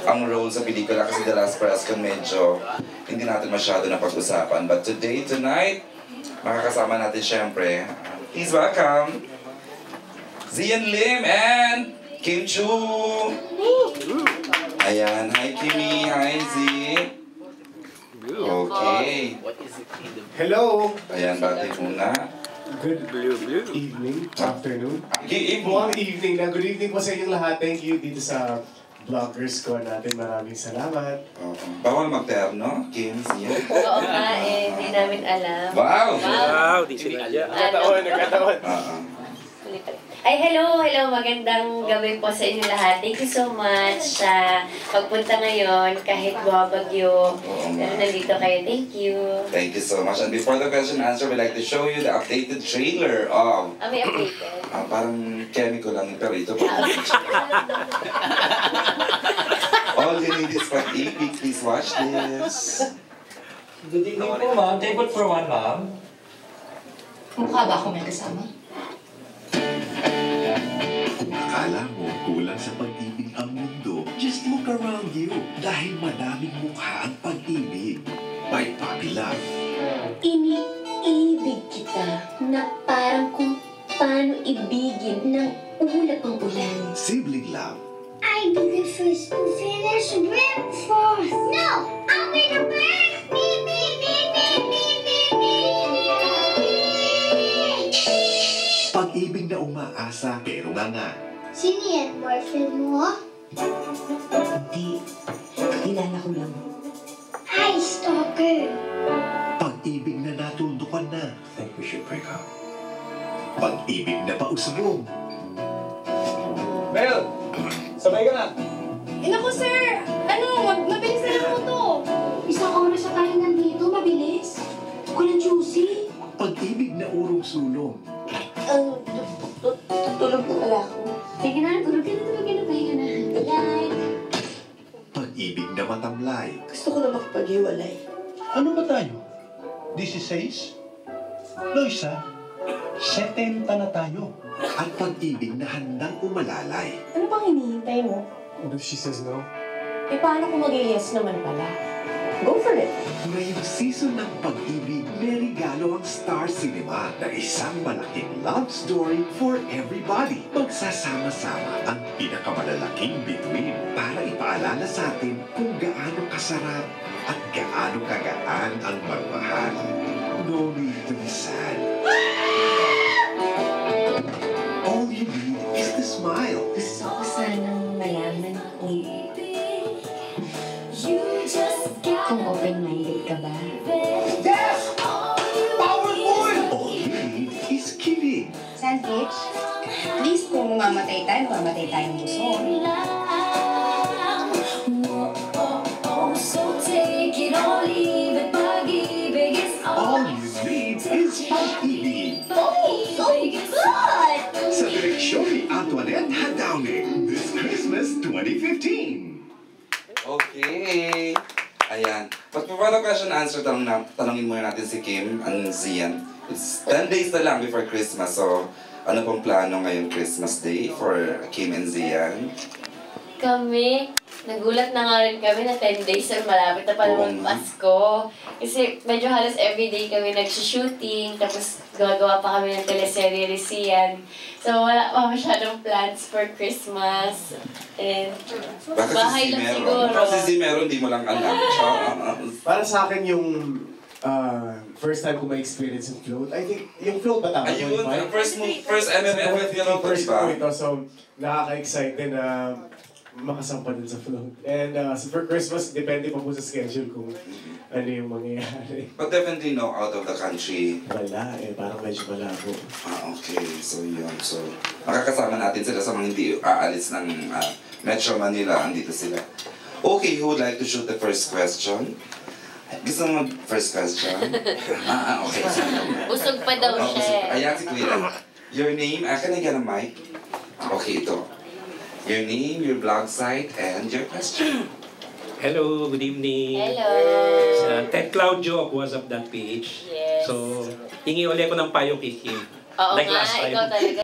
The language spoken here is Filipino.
ang role sa pelikula kasi The Last Press Con medyo hindi natin masyado na pag-usapan. But tonight, makakasama natin syempre. Please welcome Zian Lim and Kim Chu. Ayan, hi Kimi, hi Z. Okay. Hello! Ayan, bati muna. Good evening, afternoon. Evening. Buong evening na. Good evening po sa inyong lahat. Thank you dito sa vloggers ko natin. Maraming salamat. Bawal mag-terno, Kim, Zian. Oo nga hindi namin alam. Wow! Wow, di sila. Nagkataon. Ay, hello, magandang gabi po sa inyo lahat. Thank you so much sa pagpunta ngayon kahit bumabagyo. Pero nandito kayo, thank you. Thank you so much. And before the question and answer, we'd like to show you the updated trailer of... May updated. Parang chemical lang, pero ito po. All you need is pag-ibig. Please watch this. Good evening po, ma'am. Table for one, ma'am. Mukha ba ako may kasama? Kung akala mo kulang sa pag-ibig ang mundo, just look around you dahil madaming mukha ang pag-ibig. By Puppy Love. Iniibig kita na parang kung paano ibigin ng ulap ang ulan. Sibling Love. I'll be the first to finish breakfast. No, I'll be the first. Me. Pag-ibig na umaasa pero nga. Sino yan, boyfriend mo? Hindi. Kilala ko lang. Hi, stalker. Pag-ibig na natuldukan na. I think we should break up. Pag-ibig na pausbong. Mel! Sabay ka na! Naku, sir! Mabilis na lang po to. Isang oras na tayo nandito, mabilis. Walang juicy. Pag-ibig na urong-sulong. Tulog na pala ako. Sige na, tulog ka na, pahinga na. Like. Pag-ibig na matamlay. Gusto ko na makipaghiwalay. Ano ba tayo? 16? Loisa, 70 na tayo. At pag-ibig na handang umalalay. Ano bang hinihintay mo? What if she says no? Eh, paano kung mag-yes naman pala? Go for it. Ngayong season ng pag-ibig, may regalo ang Star Cinema na isang malaking love story for everybody. Magsasama-sama ang pinakamalalaking bituin para ipaalala sa atin kung gaano kasarap at gaano kagaan ang magmahal. No need to be sad. All you need is to smile. Gusto ko sanang malaman kung open-minded ka ba? Yes! Powerful! All you need is kidding. Sandwich? At least kung mamatay tayong gusto. All you need is pag-ibig. So good! Sa direksyon ni Antoinette Hadauning, this Christmas 2015. Okay. Ayan. But before the question and answer, tanongin muna natin si Kim and Zian. It's 10 days na lang before Christmas. So, ano pong plano ngayong Christmas Day for Kim and Zian? Kami, nagulat na nga rin kami na 10 days na malapit na pala Pasko. Kasi medyo halos everyday kami nag-shooting, tapos gagawa pa kami ng teleserye ni Zian. So wala pa masyadong plans for Christmas. And bahay lang siguro. Baka si meron, di mo lang alam. Para sa akin yung first time ko ma-experience yung float. I think yung float ba tama? Ayun, first MMFF yun ang first diba? ko ito. So, nakaka-excite din na makasampa din sa float. And for Christmas, depende pa po sa schedule kung ano yung mangyayari. But definitely no out of the country. Wala parang medyo malabo. Okay. So yun. So, makakasama natin sila sa mga hindi aalis ng Metro Manila. Andito sila. Okay, who would like to shoot the first question? Gusto mo first question? Okay. Busog pa daw siya. Ayan si Kuya. Your name, can I get a mic? Okay, ito. Your name, your blog site, and your question. Hello, good evening. Hello. Ted Claudio of WhatsApp.ph. Yes. So, hingi ulit ko ng payo kay Kim. Oo Like nga, last time. ikaw talaga.